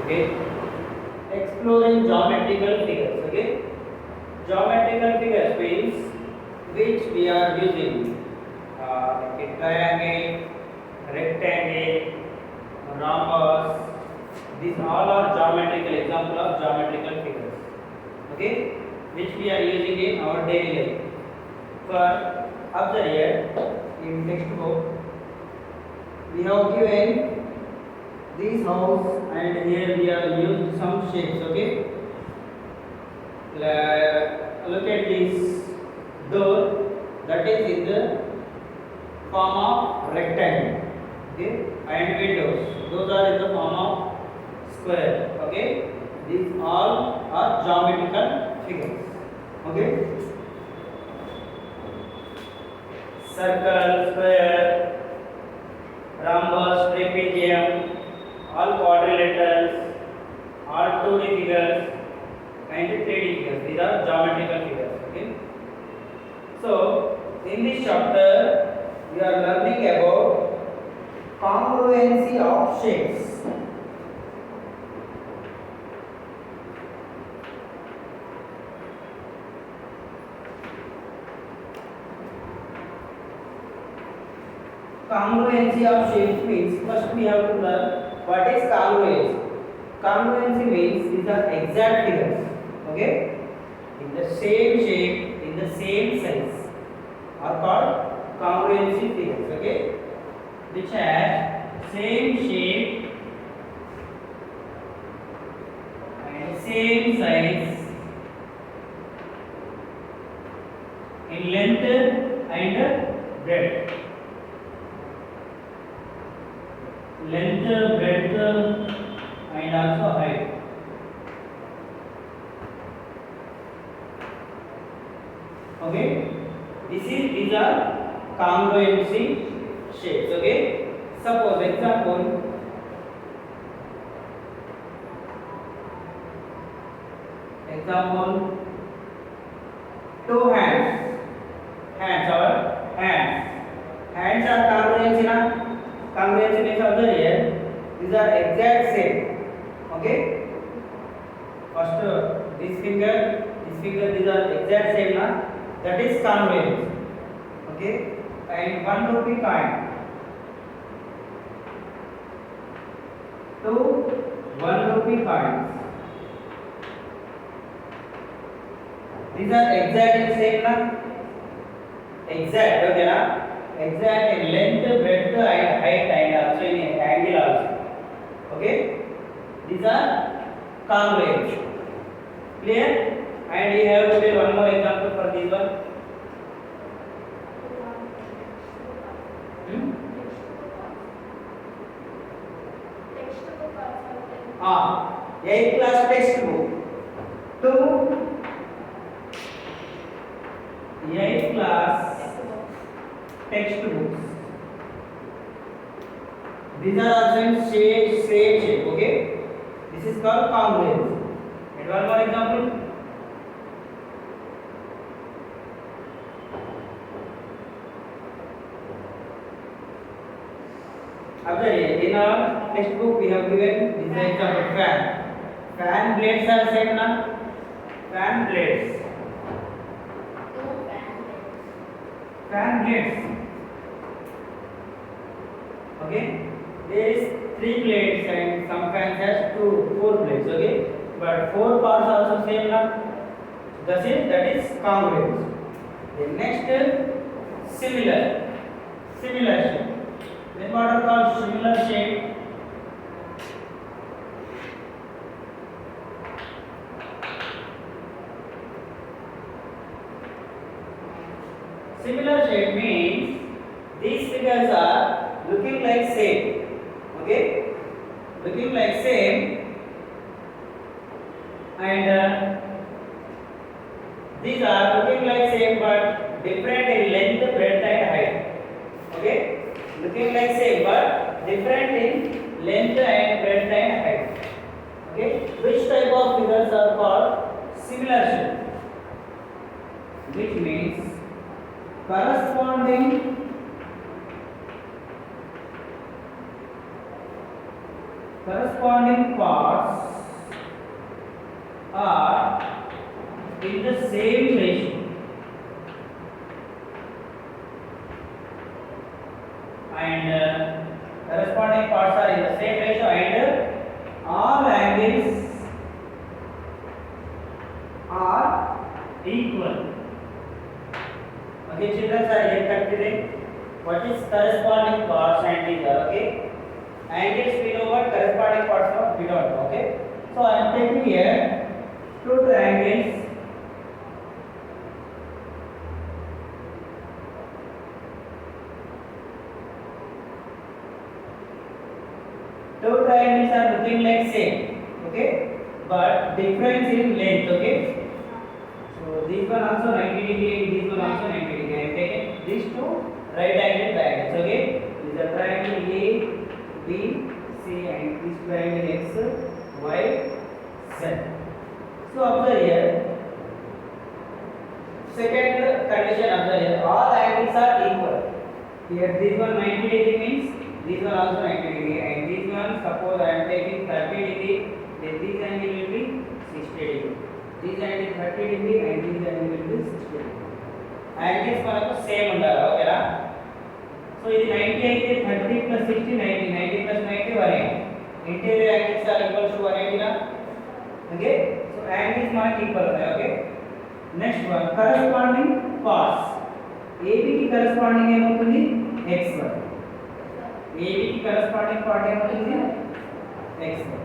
Okay, exploring geometrical figures. Okay, geometrical figures means which we are using like a triangle, rectangle, rhombus. These all are geometrical example of geometrical figures. Okay, which we are using in our daily life. For observe here in textbook, we have given this house and here we have used some shapes. Okay, look at this door, that is in the form of rectangle. Okay, and windows, those are in the form of square. Okay, these all are geometrical figures. Okay, circle, square, rhombus, trapezium, all quadrilaterals, all 2D figures and 3D figures. These are geometrical figures. Okay. So in this chapter we are learning about congruency of shapes. Congruency of shapes means first we have to learn what is congruency. Congruency means these are exact figures. Okay, in the same shape, in the same size, are called congruency figures. Okay, which have same shape and same size in length and breadth. Length, breadth and also height. Okay, these are congruency shapes. Okay, suppose example, two hands. Hands are congruency na. Congruency means observe here, these are exact same. Okay, first this finger, these are exact same na, that is congruency. Okay, and 1 rupee coin, two 1 rupee coins, these are exact same na, exact. Okay na, exact in length, breadth and height and also in angle also. Okay, these are congruent. Clear? And you have to take one more example for this one. हाँ, 8th class textbook to 8th class textbooks. These are also in same shape. Okay, this is called congruence. And one more example. Observe, in our textbook we have given this example fan. Fan blades are same na? Fan blades. Fan blades. Okay, there is 3 blades and some fans has 4 blades. Okay, but 4 parts also same na? That is congruence. The next similar shape. Then what are called similar shape? Similar shape means these figures are looking like same. Okay, looking like same, and these are looking like same but different in length, breadth and height. Okay, looking like same but different in length and breadth and height. Okay, which type of figures are called similar shape? Which means corresponding corresponding parts are in the same ratio. And corresponding parts are in the same ratio and all angles are equal. Okay, children, are here considering what is corresponding parts and these are okay. Angles we know what, corresponding parts of we don't know. Okay, so I am taking here two triangles. Two triangles are looking like same, okay, but difference in length. Okay, so this one also 90 degree and this one also 90 degree. I am taking these two right angle triangles. Okay, this is a triangle A, B, C, and this triangle X, Y, Z. So observe here. Second condition, observe here. All angles are equal. Here this one 90 degree means this one also 90 degree, and this one suppose I am taking 30 degree, then this angle will be 60 degree. This angle 30 degree and this angle will be 60 degree. Angles మనకు same ఉండాలి, ఓకేనా? So ఇది 90 అయితే 30 plus 60 90, 90 plus 90 180. Interior angles are equal to 180 na. Okay, so angles మనకి equal ఉన్నాయి. Okay, next one corresponding parts. AB కి corresponding ఏమవుతుంది? x1. AB की corresponding part ఏమవుతుంది? x1.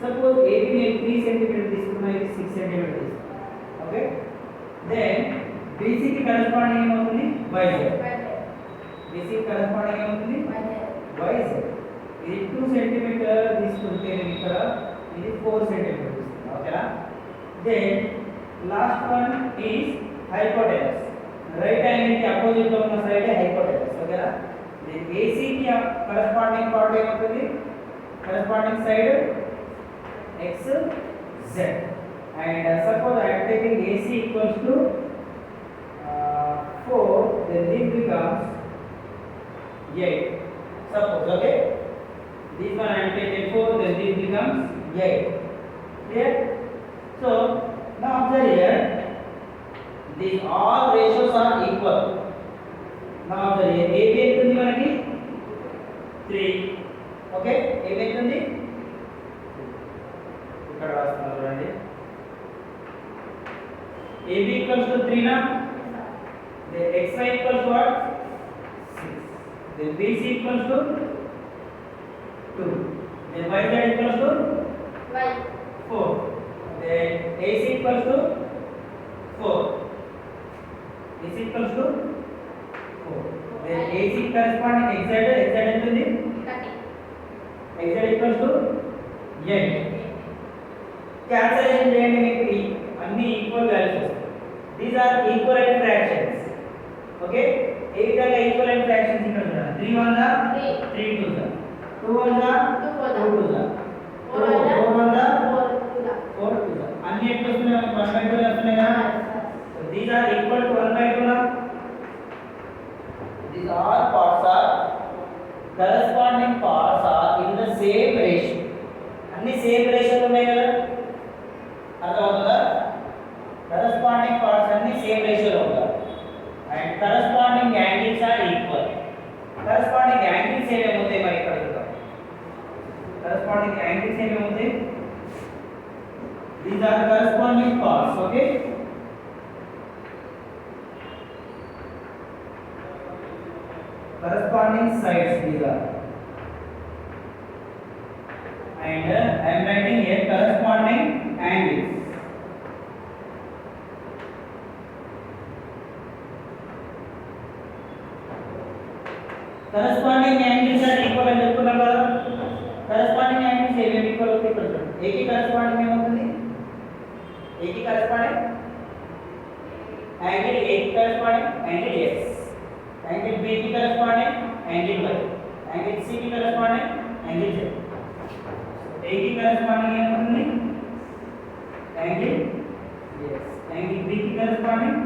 Suppose AB నేను 3 cm తీసుకున్నా, ఇది 6 cm తీసుకున్నా. ఓకే, then BC की corresponding ఏమవుతుంది? yz. BC की corresponding ఏమవుతుంది? yz. ఇది 2 cm తీసుకుంటే నేను ఇక్కడ ఇది 4 cm తీసుకున్నా, ఓకేనా? then last one is hypotenuse. Right angle కి అపోజిట్ లో ఉన్న సైడ్ హైపోటెనస్, ఓకేనా? AC की corresponding part ఏమవుతుంది? corresponding side xz, and suppose I am taking AC equals to 4, then this becomes 8. Suppose, okay, this one I am taking 4, then this becomes 8. Clear? So now observe here, these all ratios are equal. Now the AB ఎంతుంది మనకి 3. Okay, AB ఎంతుంది ఇక్కడ రాస్తున్నాను చూడండి. AB equals to 3 na, then XY equals to what? 6. Then BC equals to 2. Then YZ equals to 4. Then AC equals to 4. AC equals to 4. Then AC corresponding xz ఎంతుంది? 30. xz equals to 8. Cancellation చేయండి, మీకు అన్ని equal values వస్తాయి. These are equivalent fractions. Okay, ఏ విధంగా equivalent fractions ఇక్కడ చూడండి. 3 1 जा 3 2 जा 2 1 जा 2 2 जा 4 1 जा 4 2 जा అన్ని ఎట్లా వస్తున్నాయి? 1/2 వస్తున్నాయి కదా. So these are equal to 1/2 నా. These all parts are corresponding parts are in the same ratio. అన్ని సేమ్ రేషియోలో ఉన్నాయి కదా, అర్థమవుతుందా? కరెస్పాండింగ్ పార్ట్స్ అన్ని సేమ్ రేషియోలో ఉంటాయి and corresponding angles are equal. Corresponding angles ఏమేమి ఉంటాయి మరి ఇక్కడ చూద్దాం. కరెస్పాండింగ్ యాంగిల్స్ ఏమేమి ఉంటాయి? These are corresponding parts. Okay, corresponding sides these are, and I am writing here corresponding angles. Corresponding angles are equal అని చెప్పుకున్నాం కదా. corresponding angles ఏమేమి ఈక్వల్ అవుతాయి ఇక్కడ చూడండి. A కి corresponding ఏమవుతుంది? A కి corresponding angle A కి corresponding angle X, angle B की corresponding angle Y, angle C की corresponding angle Z. A की corresponding ఏమవుతుంది? angle yes, angle B की corresponding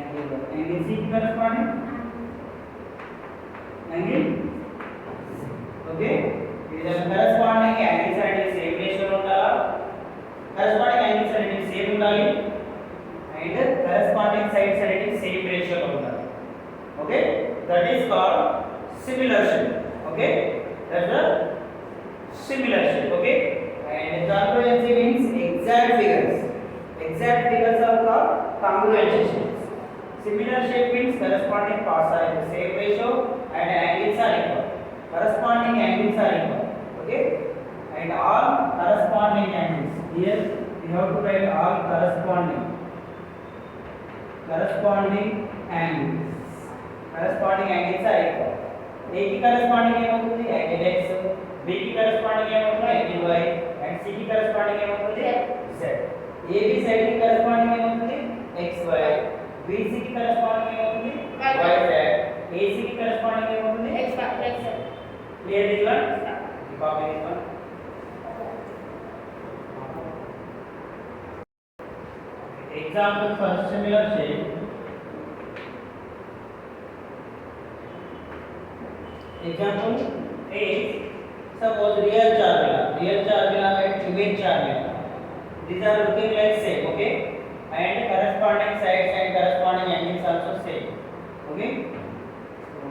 angle Y, angle C की corresponding angle C. Okay, these are corresponding corresponding angles అనేవి same ఉండాలి and corresponding sides అనేవి same రేషియోలో ఉండాలి. Okay, that is called similar shape. Okay, that's the similar shape. Okay, and congruency means exact figures. Exact figures are called congruent shapes. Similar shape means corresponding parts are in the same ratio and angles are equal. Corresponding angles are equal. Okay, and all corresponding angles. Here we have to write all corresponding angles. Corresponding angles are equal. A की corresponding ఏమవుతుంది angle x, B की corresponding ఏమవుతుంది angle y and C की corresponding ఏమవుతుంది z. AB side की corresponding ఏమవుతుంది xy, BC की corresponding ఏమవుతుంది yz, AC की corresponding ఏమవుతుంది xz. Clear this one? Copy this one. Example for similar shape. Example is suppose real charmila and image charmila. These are looking like same. Okay, and corresponding sides and corresponding angles also same. Okay, so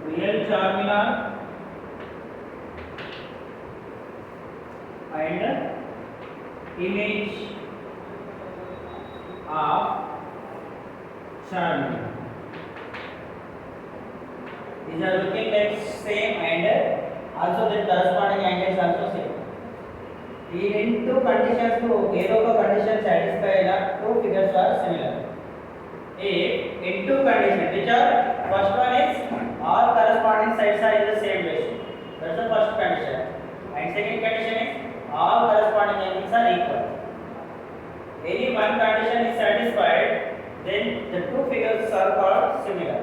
real charmila and image of charmila. These are looking like same and also the corresponding angles also same. ఈ రెండు conditions తో ఏదో ఒక condition satisfy అయిన two figures are similar. If in two conditions, which are first one is all corresponding sides are in the same ratio. That's the first condition. And second condition is all corresponding angles are equal. Any one condition is satisfied, then the two figures are called similar.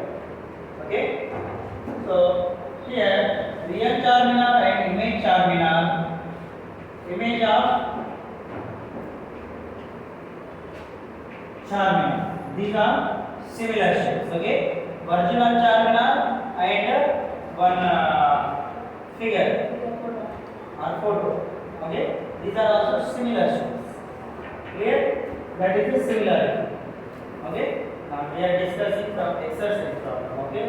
Okay. So here real charmila and image charmila, image of charmila, these are similar shapes. Okay, original charmila and one figure or photo. Okay, these are also similar shapes. Clear? That is the similarity. Okay, now we are discussing some exercise problem. Okay,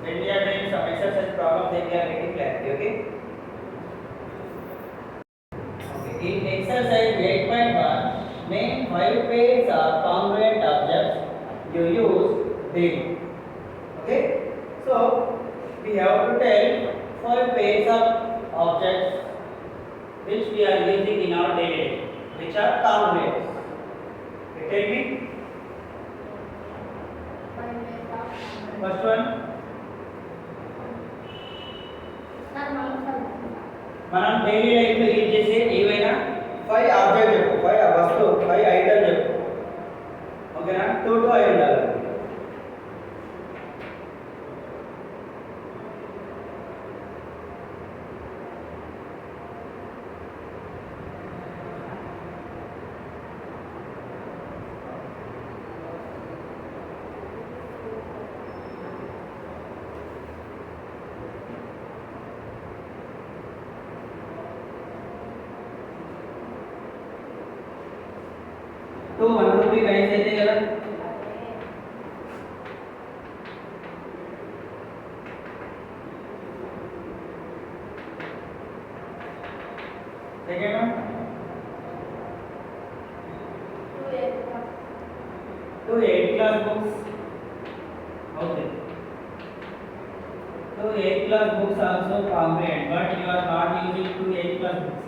when we are doing some exercise problem, then we are getting clarity. Okay. Okay. In exercise 8.1, name 5 pairs of congruent objects you use daily. Okay. So we have to tell 5 pairs of objects which we are using in our daily life, which are congruent. Okay, tell me. First one. మనం daily life లో use చేసే ఏవైనా 5 object చెప్పు, 5 వస్తువు, 5 item చెప్పు. ఓకేనా? 2 to 5 ఉండాలి. तो 1 rupee कहीं से देगा ठीक है ना? तो 8 class books. Okay, so 8 class books also congruent, but you are not using 2 8 class books.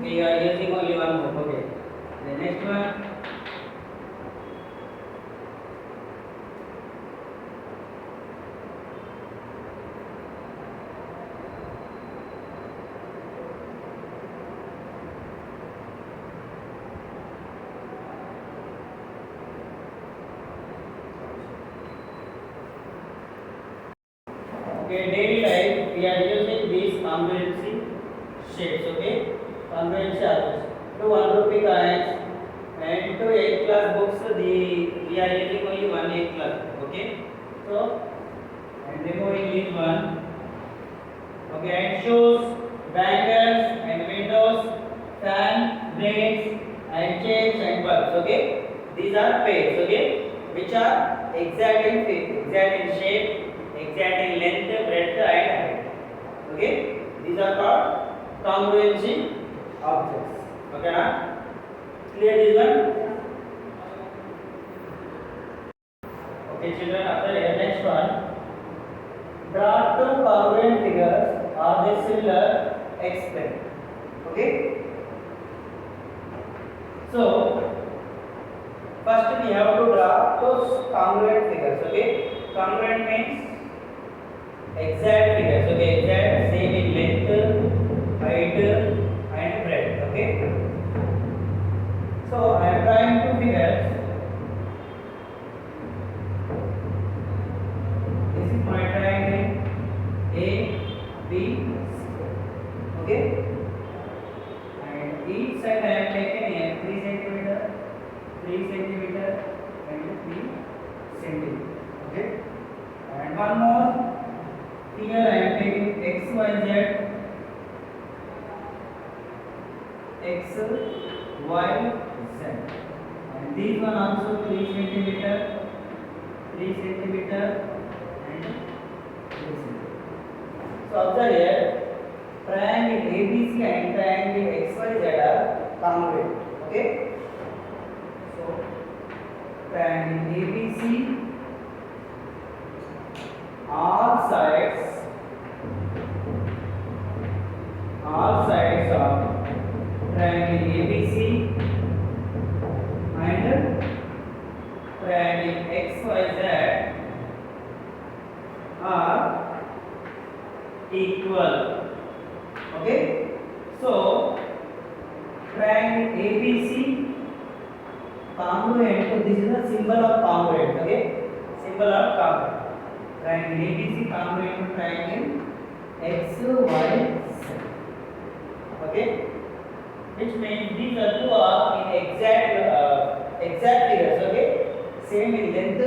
We are using only one book. Okay, the next one. Okay, daily life we are using these congruency shapes. Okay, congruency objects. To 1 rupee coins and to 8 class books, we are using only 1 8 class. Okay, so and removing this one. Okay, and shoes, bangles and windows, fan, blades and chains and bulbs. Okay, these are pairs. Okay, which are exact in shape, exact in length, breadth and height. Okay, these are called congruency objects. Okay, na? Clear this one? Okay, children. After the next one, draw two congruent figures. Are they similar? Explain. Okay. So first we have to draw those congruent figures. Okay, congruent means exact figures. Okay, exact, same in length, height and breadth. Okay, so I am drawing two figures. This is my triangle A, B, C. Okay, and each side I have taken here 3 centimeter, 3 centimeter and 3 centimeter. Okay, and one more, here I am taking x, y, z, x, y, z, and this one also 3 centimeter, 3 centimeter and 3 centimeter. So observe here, triangle ABC and triangle XYZ are congruent. Okay, so triangle ABC, all sides of triangle ABC and triangle XYZ are equal. Okay, so triangle ABC congruent. So this is the symbol of congruent. Okay, symbol of congruent. Triangle ABC congruent to triangle XYZ. Okay, which means these are two are in exact figures. Okay, same in length,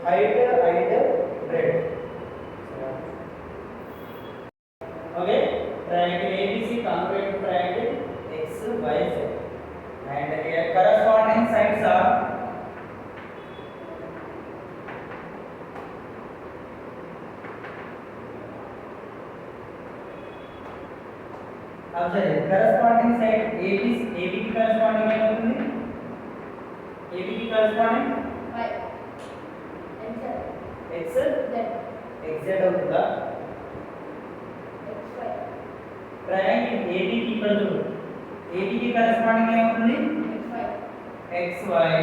height and breadth. Okay, triangle ABC congruent to triangle XYZ, and their corresponding sides are observe corresponding side AB की corresponding क्या होती है? AB की corresponding y x z xz होगा. xy triangle AB की corresponding क्या होती है? xy,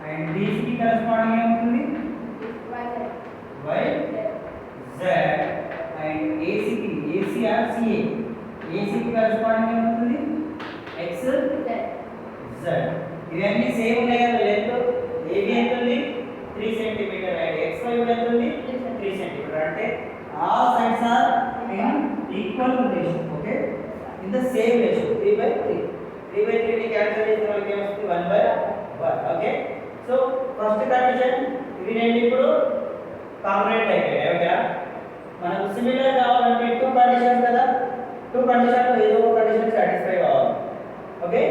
and BC की corresponding क्या होती है? yz, and AC की corresponding क्या होती है? xz. ఇవన్నీ సేమ్ ఉన్నాయి కదా. లెంత్ AB ఎంత ఉంది? 3 సెంటీమీటర్ అండ్ XY ఎంత ఉంది? 3 సెంటీమీటర్. అంటే all sides are in equal ratio. Okay, in the same ratio, 3/3. 3/3 ని క్యాన్సిల్ చేస్తే మనకి ఏమొస్తుంది? 1/1. ఓకే, సో ఫస్ట్ కండిషన్ ఇవి రెండు ఇప్పుడు కాంగ్రుయెంట్ అయిపోయాయి. ఓకేనా? మనకు సిమిలర్ కావాలంటే టూ కండిషన్స్ కదా. టూ కండిషన్ లో ఏదో ఒక కండిషన్ సాటిస్ఫై కావాలి. Okay,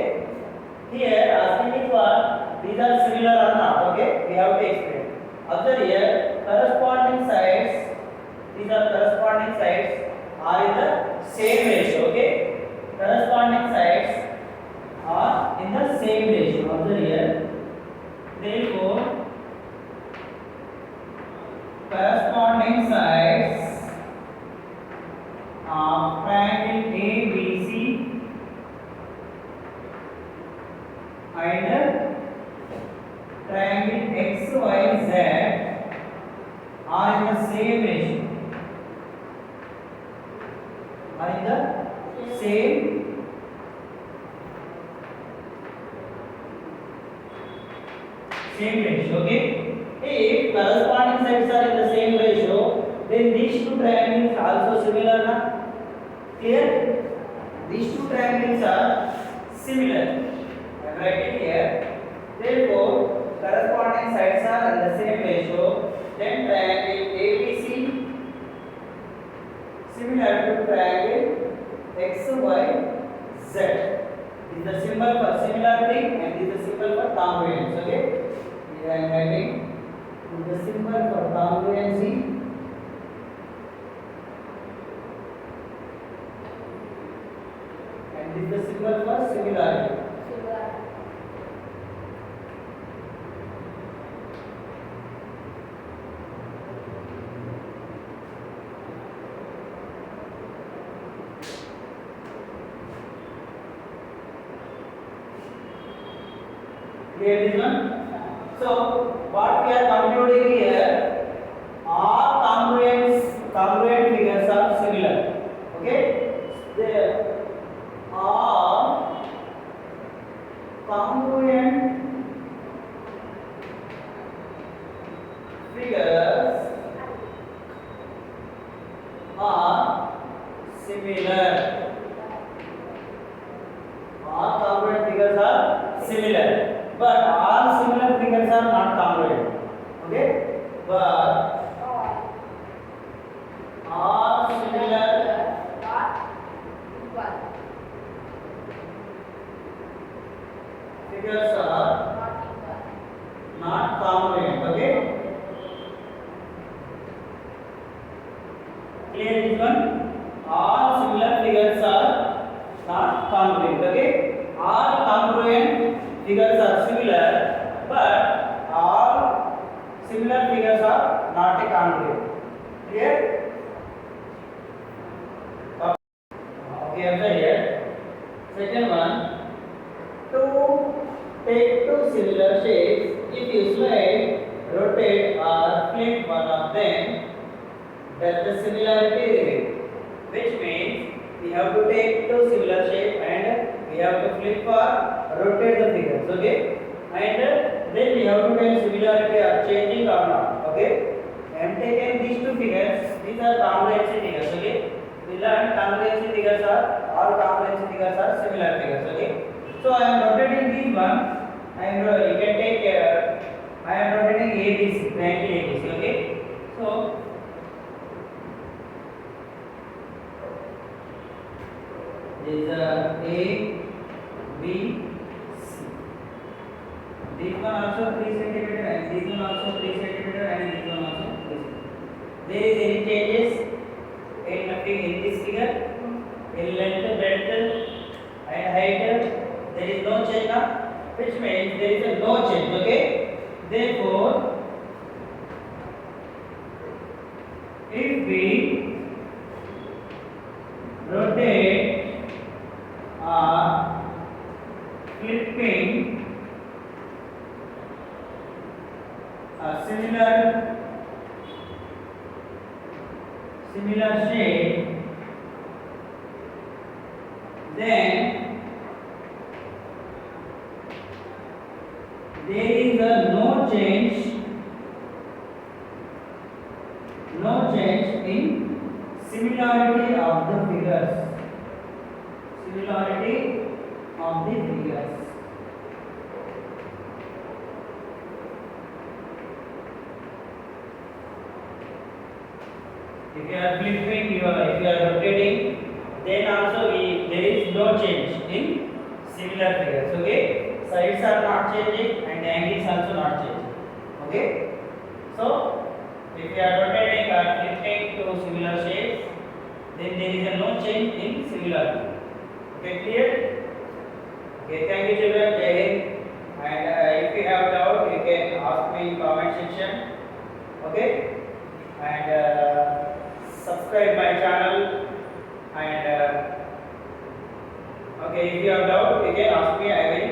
here asking is what these are similar or not. Okay, we have to explain. Observe here, corresponding sides, these are corresponding sides are in the same ratio. Okay, corresponding sides are in the same ratio. Observe here, therefore corresponding sides of triangle ABC and triangle XYZ are in the same ratio. Are in the same ratio. Okay, if corresponding sides are in the same ratio, then these two triangles also similar, na? Here these two triangles are similar. I am writing here, therefore corresponding sides are in the same ratio, then triangle ABC similar to triangle X, Y, Z. This is the symbol for similarity and this is the symbol for congruence. Okay. Here I am writing. This is the symbol for congruency. And this is the symbol for similarity. Clear this one? So what we are concluding here, all congruent figures are similar. Okay? They all congruent figures are similar. All congruent figures are similar. But all similar figures are not congruent. Okay? But all similar figures are not congruent. Okay? Clear this one? All similar figures are not congruent. Okay? All congruent figures are similar, but all similar figures are not a congruent. Clear? Okay, answer here. Second one, to take two similar shapes, if you slide, rotate or flip one of them, does the similarity remain? Which means we have to take two similar shapes and we have to flip or rotate the figures. Okay, and then we have to tell similarity are changing or not. Okay, I am taking these two figures. These are congruency figures. Okay, we learned congruency figures are all congruency figures are similar figures. Okay, so I am rotating these one. You can take I am rotating ABC, triangle ABC. Okay, so this is A, B, C. This one also 3 cm and this one also 3 cm and this one also 3 cm. There is any changes in this figure? In length, breadth and height, there is no change now, which means there is a no change. Okay, therefore if we rotate flipping a similar shape, then there is a no change in similarity of the figures. Similarity of the figures. If you are flipping, if you are rotating, then also there is no change in similar figures. Okay, sides are not changing and angles also not changing. Okay, so if you are rotating or flipping to similar shapes, then there is a no change in similarity. Okay, clear? Okay, thank you children. Jai Hind. And if you have doubt, you can ask me in comment section. Okay, and subscribe my channel. And okay, if you have doubt, you can ask me. I will